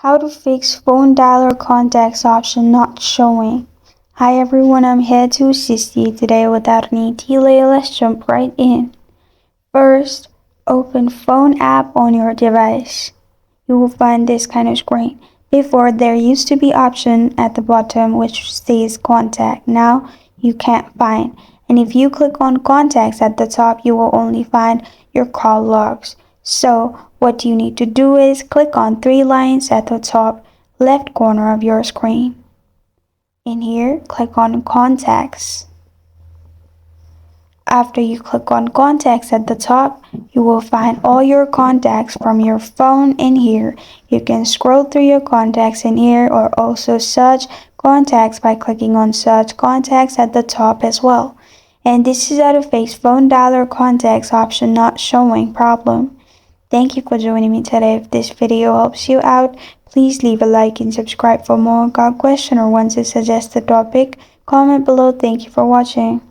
How to fix phone dialer contacts option not showing. Hi everyone, I'm here to assist you today. Without any delay, let's jump right in. First, open phone app on your device. You will find this kind of screen. Before, there used to be option at the bottom which says contact. Now you can't find. And if you click on contacts at the top, you will only find your call logs. So what you need to do is click on three lines at the top left corner of your screen. In here, click on contacts. After you click on contacts at the top, you will find all your contacts from your phone in here. You can scroll through your contacts in here or also search contacts by clicking on search contacts at the top as well. And this is how to fix phone dialer contacts option not showing problem. Thank you for joining me today. If this video helps you out, please leave a like and subscribe for more. Got a question or want to suggest a topic? Comment below. Thank you for watching.